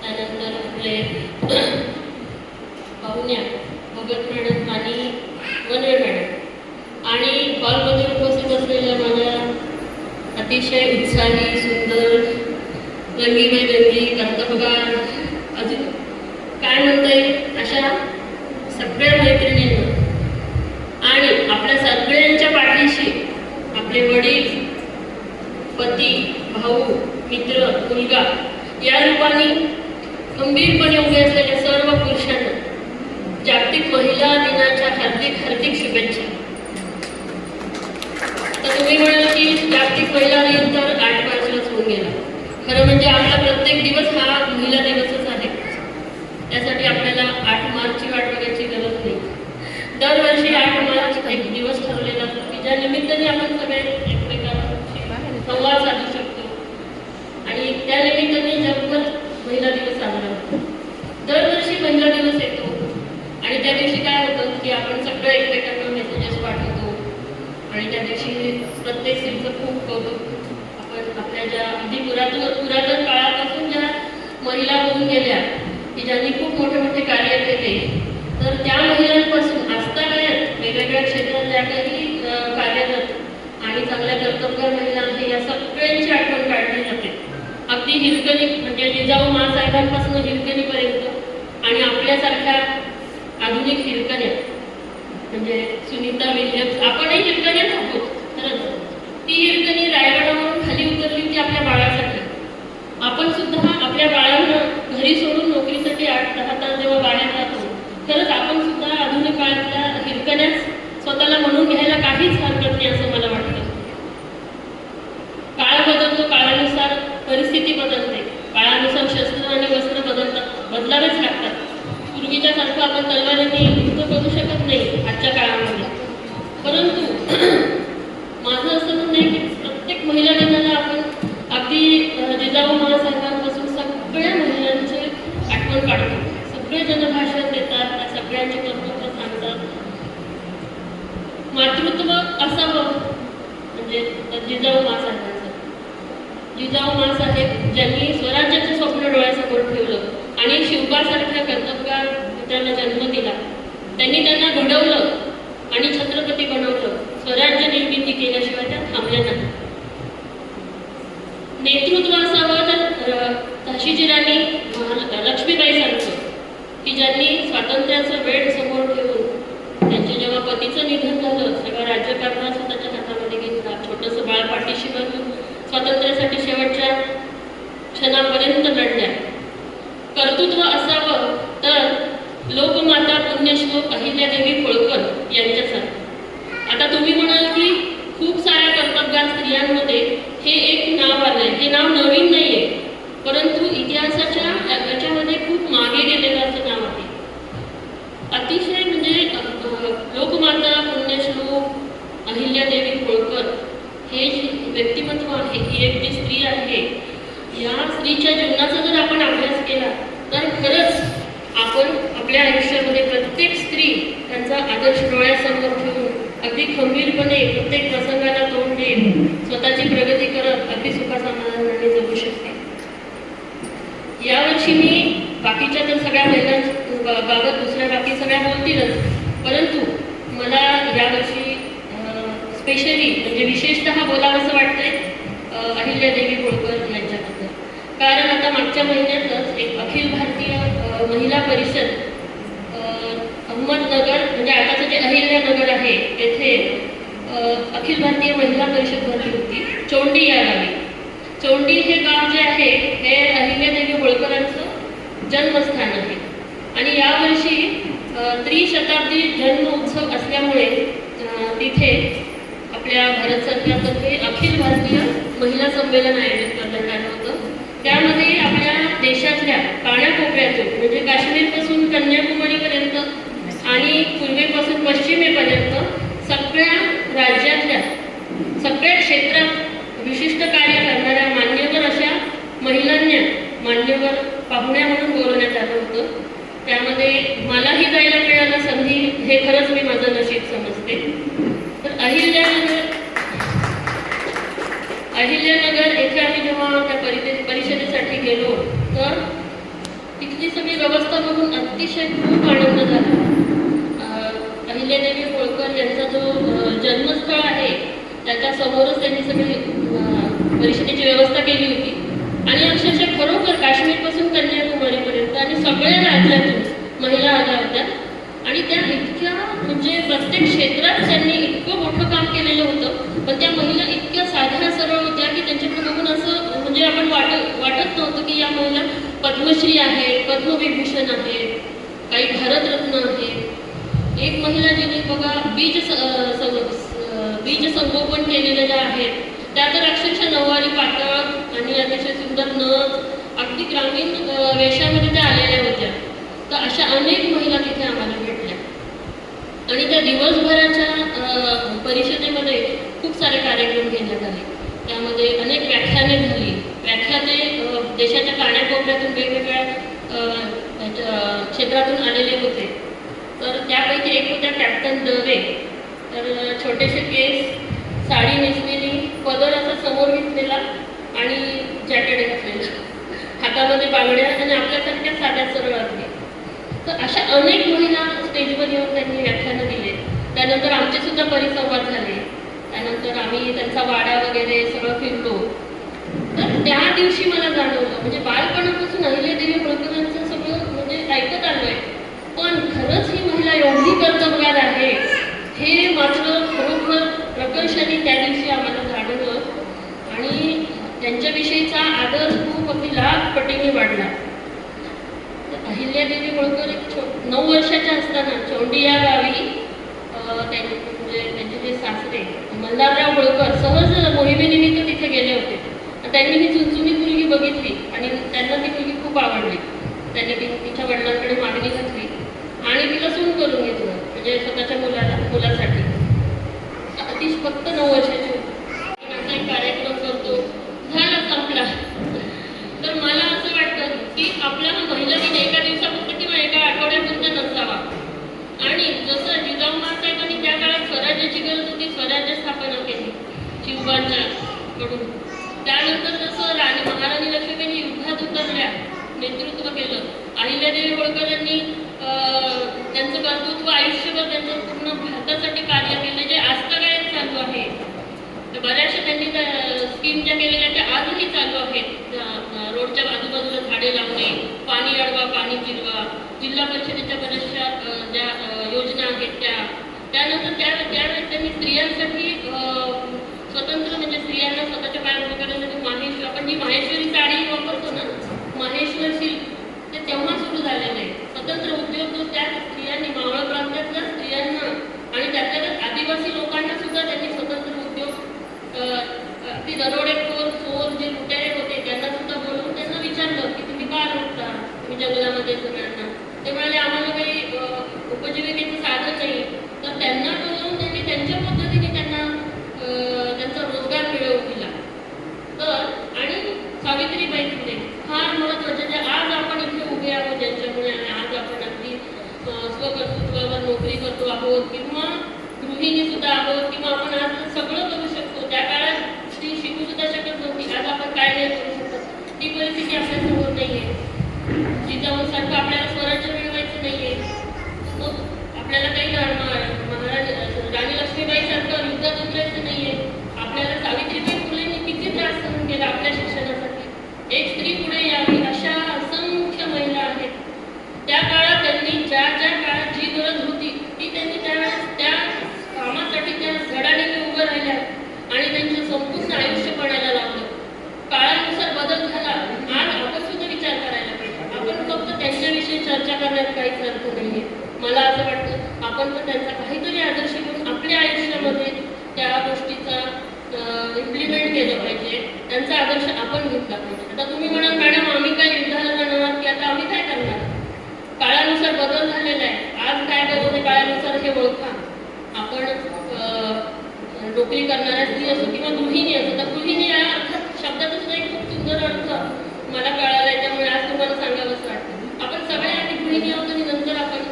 त्यानंतर आपले पाहुण्या भगत मॅडम आणि वनवे मॅडम आणि हॉलमध्ये उपस्थित असलेल्या माझ्या अतिशय उत्साही सुंदर रंगीबेरंगी कर्तबगार अजून काय म्हणता येईल अशा सगळ्या मैत्रिणींना आणि आपल्या सगळ्यांच्या पाठीशी आपले वडील, पती, भाऊ, मित्र, मुलगा या रूपाने खंबीरपणे उभे असलेल्या सर्व पुरुषांना जागतिक महिला दिनाच्या हार्दिक हार्दिक शुभेच्छा. तर तुम्ही म्हणाल की जागतिक महिला दिन तर 8 मार्चलाच होऊन गेला. खरं म्हणजे आपला प्रत्येक दिवस हा महिला दिवसच आहे. त्यासाठी आपल्याला 8 मार्चची वाट बघायची गरज नाही. दरवर्षी 8 मार्च एक दिवस ठरवलेला असतो की ज्या निमित्ताने आपण सगळे एकमेकांशी संवाद साधू शकतो आणि त्या निमित्ताने जगभर महिला दिवस साजरा होतो. दरवर्षी महिला दिवस येतो आणि त्या दिवशी काय होतं की आपण सगळं एकमेकांना मेसेजेस पाठवतो आणि त्या दिवशी प्रत्येक स्त्रीचं खूप कौतुक आपण आपल्या ज्या अगदी पुरातन काळापासून ज्या महिला होऊन गेल्या की ज्यांनी खूप मोठे मोठे कार्य केले, तर त्या महिलांपासून आजतागायत वेगवेगळ्या क्षेत्रात ज्या काही कार्यरत आणि चांगल्या कर्तबगार महिला आहे या सगळ्यांची आठवण काढली जाते. अगदी हिरकणी म्हणजे जिजाऊ माँसाहेबांपासून हिरकणीपर्यंत आणि आपल्यासारख्या आधुनिक हिरकण्या म्हणजे सुनीता विल्यम्स, आपणही हिरकण्याच आहोत. खरंच ती हिरकणी रायगडावरून खाली उतरली होती आपल्या बाळासाठी. आपण सुद्धा आपल्या बाळांना घरी सोडून नोकरीसाठी 8-10 तास जेव्हा बाहेर जातो, खरंच आपण सुद्धा आधुनिक काळातल्या हिरकण्याच स्वतःला म्हणून घ्यायला काहीच हरकत नाही असं मला वाटतं. काळ बदलतो, काळानुसार परिस्थिती बदलते, काळानुसार शस्त्र आणि वस्त्र बदलतात, बदलावेच लागतात. पूर्वीच्या सारखं आपण तलवारीने युद्ध करू शकत नाही आजच्या काळामध्ये. परंतु माझं असं म्हणणं आहे की प्रत्येक महिला दिनाला आपण अगदी जिजाऊ माँसाहेबांपासून सगळ्या महिलांची आठवण काढतो. सगळे जण भाषण देतात, त्या सगळ्यांचे कर्तव्य सांगतात. मातृत्व असावं म्हणजे जिजाऊ माँसाहेबांचं. जिजाऊ माँसाहेब ज्यांनी स्वराज्याचं स्वप्न डोळ्यासमोर ठेवलं आणि शिवबासारख्या कर्तबगार मित्रांना जन्म दिला, त्यांनी त्यांना घडवलं आणि छत्रपती बनवलं. स्वराज्य निर्मिती केल्याशिवाय त्या थांबल्या नाही. नेतृत्व असावं तर झाशीची राणी लक्ष्मीबाई सारखं की ज्यांनी स्वातंत्र्याचा वेळ समोर ठेवून त्यांचे जेव्हा पतीचं निधन झालं तेव्हा राज्यकारभार स्वतःच्या हातामध्ये घेतला. छोटंसं बाळ पाठीशी बांधून स्वातंत्र्यासाठी शेवटच्या क्षणापर्यंत लढल्या. कर्तृत्व असावं तर लोकमाता पुण्यश्लोक अहिल्यादेवी होळकर यांच्यासारखं. आता तुम्ही म्हणाल की खूप साऱ्या कर्तबगार स्त्रियांमध्ये हे एक नाव आलंय. हे नाव नवीन नाहीये, परंतु इतिहासाच्या याच्यामध्ये खूप मागे गेलेलं असं नाव आहे. अतिशय म्हणजे लोकमाता पुण्यश्लोक अहिल्यादेवी होळकर हे व्यक्तिमत्व आहे, ही एक जी स्त्री आहे, या स्त्रीच्या जीवनाचा जर आपण अभ्यास केला तर खरंच आपण आपल्या आयुष्यामध्ये प्रत्येक स्त्री त्यांचा आदर्श डोळ्यासमोर ठेवून अगदी खंबीरपणे प्रत्येक प्रसंगाला तोंड देत स्वतःची प्रगती करत अगदी सुखासमाधानाने जगू शकते. यावर्षी मी बाकीच्या तर सगळ्या महिलांबाबत दुसऱ्या बाकी सगळ्या बोलतीलच, परंतु मला यावर्षी स्पेशली म्हणजे विशेषतः बोलावंसं वाटतंय अहिल्यादेवी होळकर यांच्याबद्दल. कारण आता मागच्या महिन्यातच एक अखिल भारतीय महिला परिषद अहमदनगर म्हणजे आताचं जे अहिल्यानगर आहे तेथे अखिल भारतीय महिला परिषद भरली होती चोंडी या गावी. चोंडी हे गाव जे आहे हे अहिल्यादेवी होळकरांचं जन्मस्थान आहे आणि यावर्षी त्रिशताब्दी जन्म उत्सव असल्यामुळे तिथे आपल्या भारत सरकारतर्फे अखिल भारतीय महिला संमेलन आयोजित करण्यात आलं होतं. त्यामध्ये आपल्या देशातल्या कानाकोपऱ्यातून म्हणजे काश्मीरपासून कन्याकुमारीपर्यंत आणि पूर्वेपासून पश्चिमेपर्यंत सगळ्या राज्यातल्या सगळ्या क्षेत्रात विशिष्ट कार्य करणाऱ्या मान्यवर अशा महिलांना मान्यवर पाहुण्या म्हणून बोलवण्यात आलं होतं. त्यामध्ये मलाही जायला मिळालं संधी, हे खरंच मी माझं नशीब समजते. तर अहिल्यानगर येथे आम्ही जेव्हा त्या परिषदेसाठी गेलो तर तिथली सगळी व्यवस्था बघून अतिशय खूप आनंद झाला. अहिल्यादेवी होळकर यांचा जो जन्मस्थळ आहे त्याच्या समोरच त्यांनी सगळी परिषदेची व्यवस्था केली होती. आणि अक्षरशः खरोखर काश्मीरपासून कन्याकुमारीपर्यंत आणि सगळ्या राज्यातून महिला आल्या होत्या. आणि त्या इतक्या म्हणजे प्रत्येक क्षेत्रात त्यांनी इतकं मोठं काम केलेलं होतं, पण त्या महिला इतक्या साध्या सरळ होत्या की त्यांच्याकडे बघून असं म्हणजे आपण वाटत नव्हतं की या महिला पद्मश्री आहेत, पद्मविभूषण आहेत, काही भारतरत्न आहेत. एक महिला जिने बघा बीज संगोपन केलेल्या ज्या आहेत त्या तर अक्षरशः नऊवारी पातळ आणि अतिशय सुंदर नथ अगदी ग्रामीण वेशामध्ये त्या आलेल्या होत्या. तर अशा अनेक महिला तिथे आम्हाला भेटल्या. आणि त्या दिवसभराच्या परिषदेमध्ये खूप सारे कार्यक्रम घेण्यात आले. त्यामध्ये अनेक व्याख्याने झाली. व्याख्याते देशाच्या कानाकोपऱ्यातून वेगवेगळ्या क्षेत्रातून आलेले होते. तर त्यापैकी एक होत्या कॅप्टन दवे. तर छोटेसे केस, साडी नेसलेली, पदर असा समोर घेतलेला आणि जॅकेट घातलेला, हातामध्ये बांगड्या आणि आपल्यासारख्या साध्या सरळ असते. तर अशा अनेक महिला स्टेजवर येऊन त्यांनी व्याख्यानं दिले. त्यानंतर आमचे सुद्धा परिसंवाद झाले. त्यानंतर आम्ही त्यांचा वाडा वगैरे सगळं फिरलो. तर त्या दिवशी मला जाणवलं म्हणजे बालपणापासून अहिल्यादेवी होळकरांचं सगळं म्हणजे ऐकत आलोय, पण खरंच ही महिला एवढी कर्तबगार आहे हे मात्र खरोखर प्रकर्षाने त्या दिवशी आम्हाला जाणवलं. आणि त्यांच्याविषयीचा आदर खूप अगदी लाख पटीने वाढला. अहिल्यादेवी होळकर 9 वर्षाच्या असताना चौंडी या गावी त्यांचे जे सासरे मल्हारराव होळकर सहज मोहिमेनिमित्त तिथे गेले होते. त्यांनी ही चुणचुणीत मुलगी बघितली आणि त्यांना ती मुलगी खूप आवडली. त्यांनी तिच्या वडिलांकडे मागणी घातली आणि तिला सून करून घेतलं, म्हणजे स्वतःच्या मुलासाठी. ती फक्त 9 वर्षाची होती. एक कार्यक्रम करतो, झाला संपला. तर मला असं वाटतं की आपला हा महिला दिन एका दिवसापुरता किंवा एका आठवड्यापुरता नसावा. आणि जसं जिजाऊ मासाहेबांनी त्या काळात स्वराज्याची गरज होती, स्वराज्य स्थापना केली शिवबांच्या कडून. त्यानंतर जसं महाराणी लक्ष्मीबाई युद्धात उतरल्या, नेतृत्व केलं. अहिल्यादेवी होळकरांनी त्यांचं कर्तृत्व आयुष्यभर त्यांचं पूर्ण भारतासाठी कार्य केलं, जे आजतागायत चालू आहे. तर बऱ्याचशा त्यांनी त्या स्कीम ज्या केलेल्या त्या आजही चालू आहेत. रोडच्या आजूबाजूला झाडे लावणे, पाणी अडवा, पाणी जिरवा, जिल्हा परिषदेच्या बऱ्याचशा ज्या योजना आहेत त्या. त्यानंतर त्यावेळेस त्यांनी स्त्रियांसाठी स्वतंत्र म्हणजे स्त्रियांना स्वतःच्या पायावर उभं करण्यासाठी आपण जी माहेश्वरी साडी वापरतो ना, माहेश्वर सिल्क, ते तेव्हा सुरू झालेलं आहे. स्वतंत्र उद्योग जो त्या स्त्रियांनी मावळ प्रांतातल्या स्त्रियांना आणि त्यातल्या आदिवासी लोकांना सुद्धा त्यांनी स्वतंत्र उद्योग ती दरोडेखोर चोर जे लुटेरे होते त्यांना सुद्धा बोलवून त्यांना विचारलं की तुम्ही का लुटता, तुम्ही जंगलामध्ये सगळ्यांना. ते म्हणाले आम्हाला काही उपजीविकेचं साधन नाही. तर त्यांना बोलवून त्यांनी त्यांच्या पद्धतीने त्यांना त्यांचा रोजगार मिळवून दिला. तर आणि सावित्रीबाई फुले फार महत्त्वाच्या, ज्या आज आपण इथे उभे आहोत, ज्यांच्यामुळे आज आपण अगदी स्वकर्तृत्वावर नोकरी करतो आहोत किंवा गृहिणी सुद्धा आहोत किंवा आपण आज सगळं करू शकतो. त्या काळात स्त्री शिकू सुद्धा शकत नव्हती. आज आपण काय नाही करू शकत, ती परिस्थिती आपल्यासमोर नाही आहे. जिजाऊसारखं आपल्याला स्वराज्य मिळवायचं नाही आहे, मग आपल्याला काही राणी लक्ष्मीबाईसारखं युद्धात उतरायचं नाही आहे. आपल्याला सावित्रीबाई फुलेंनी किती त्रास सहन केला आपल्या शिक्षणासाठी. एक स्त्री पुढे यावी अशा असंख्य महिला आहेत. त्या काळात त्यांनी ज्या काळात जी गरज होती ती त्यांनी त्यावेळेस त्या कामासाठी त्या धडाडीने उभं राहिल्या आणि त्यांचं संपूर्ण आयुष्य पडायला लावलं. काळानुसार बदल झाला. आज आपण सुद्धा विचार करायला पाहिजे. आपण फक्त त्यांच्याविषयी चर्चा करण्यात काहीच अर्थ नाहीये. मला असं वाटतं आपण पण त्यांचा काहीतरी आदर्श घेऊन आपल्या आयुष्यामध्ये त्या गोष्टीचा इम्प्लिमेंट केलं पाहिजे. त्यांचा आदर्श आपण घेतला पाहिजे. आता तुम्ही म्हणाल मॅडम आम्ही काय युद्धाला जाणार की आता आम्ही काय करणार. काळानुसार बदल झालेला आहे. आज काय गरज आहे काळानुसार हे ओळखा. आपण नोकरी करणाऱ्या स्त्री असो किंवा गृहिणी असो, तर गृहिणी या अर्थात शब्दाचा सुद्धा एक खूप सुंदर अर्थ मला कळाला आहे. त्यामुळे आज तुम्हाला सांगावंच वाटतं. आपण सगळ्या आधी गृहिणी आहोत आणि नंतर आपण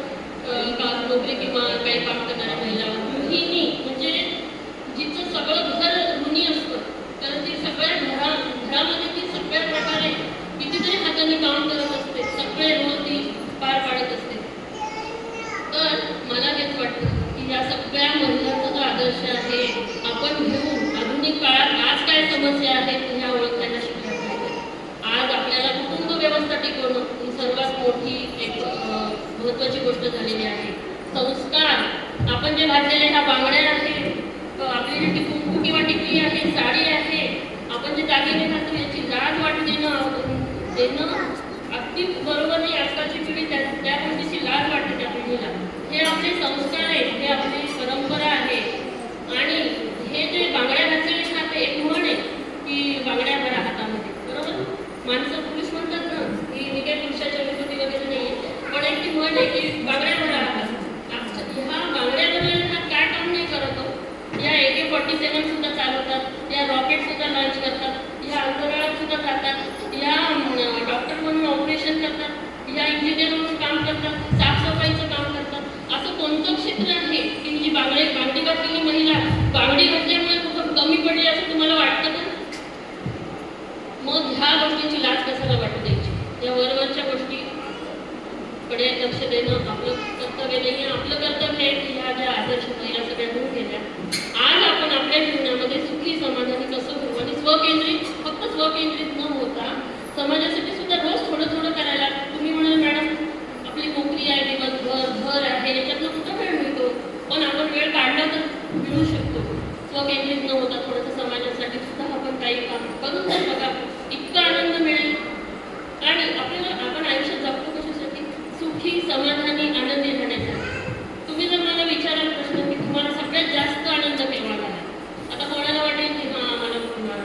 नोकरी किंवा काही काम करणाऱ्या महिला. गृहिणी म्हणजे जिचं सगळं घर ऋणी असतं, कारण ती सगळ्या घरामध्ये ती सगळ्या प्रकारे कितीतरी हाताने काम करत असते. सगळे मोठी एक महत्त्वाची गोष्ट झालेली आहे. संस्कार, आपण जे घातलेले ह्या बांगड्या आहेत, आपली जी कुंकू किंवा टिकली आहे, साडी आहे, आपण जे दागिने घालतो याची लाज वाटू देणं अगदी बरोबर नाही. आजकालची पिढी त्या गोष्टीची लाज वाटते त्या पिढीला. हे आपले संस्कार आहेत, हे आपली परंपरा आहे. आणि हे जे बांगड्या घातलेले खाते, एक म्हण आहे की बांगड्या भरा हातामध्ये, बरोबर. माणसं पुरुष म्हणतात ना की मी काही पुरुषाच्या विरोधी वगैरे नाही आहे, पण एक ती म्हण आहे की बांगड्या भरा हातात. ह्या बांगड्या भरलेल्या हात काय काम नाही करत. या AK-47 सुद्धा चालवतात, या रॉकेट सुद्धा लॉन्च करतात, या अंतराळात सुद्धा जातात, या डॉक्टर म्हणून ऑपरेशन करतात, या इंजिनियर म्हणून काम करतात, साफसफाईचं काम करतात. असं कोणतं क्षेत्र आहे की जी बांगडी घातलेली महिला बांगडी घातल्यामुळे कुठं कमी पडली असं तुम्हाला वाटतं का? मग ह्या गोष्टींची लाज कशाला वाटू द्यायची? या वरवरच्या गोष्टीकडे लक्ष देणं आपलं कर्तव्य नाही. आपलं कर्तव्य आहे की ह्या ज्या आदर्श महिला सगळ्या होऊन गेल्या, आज आपण आपल्या जीवनामध्ये सुखी समाधानी कसं होऊ आणि फक्त स्वकेंद्रित न होता समाजासाठी सुद्धा रोज थोडं करायला. तुम्ही म्हणाल मॅडम आपली नोकरी आहे, दिवसभर घर आहे, याच्यातनं कुठं वेळ मिळतो, पण आपण वेळ काढला तर मिळू शकतो. स्वकेंद्रित न होता थोडंसं समाजासाठी सुद्धा आपण काही काम करून तर बघा, इतका आनंद मिळेल. आणि आपण आयुष्यात जगतो कशासाठी? सुखी, समाधानी, आनंदी राहण्यासाठी. तुम्ही जर मला विचाराल प्रश्न की तुम्हाला सगळ्यात जास्त आनंद केव्हा झाला, आता कोणाला वाटेल की मला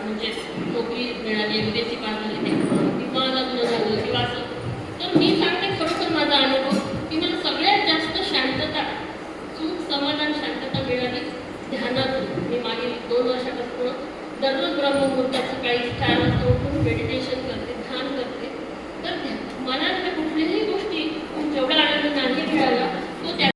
म्हणजे नोकरी मिळाली, विदेशी पास झाली किंवा लग्न झालं किंवा असं, तर मी सांगते खरोखर माझा अनुभव की मला सगळ्यात जास्त शांतता, सुख, समाधान, शांतता मिळाली ध्यानातून. मी मागील 2 वर्षापासून दररोज ब्रह्ममुहूर्तात सकाळी 4 वाजता उठून मेडिटेशन करते.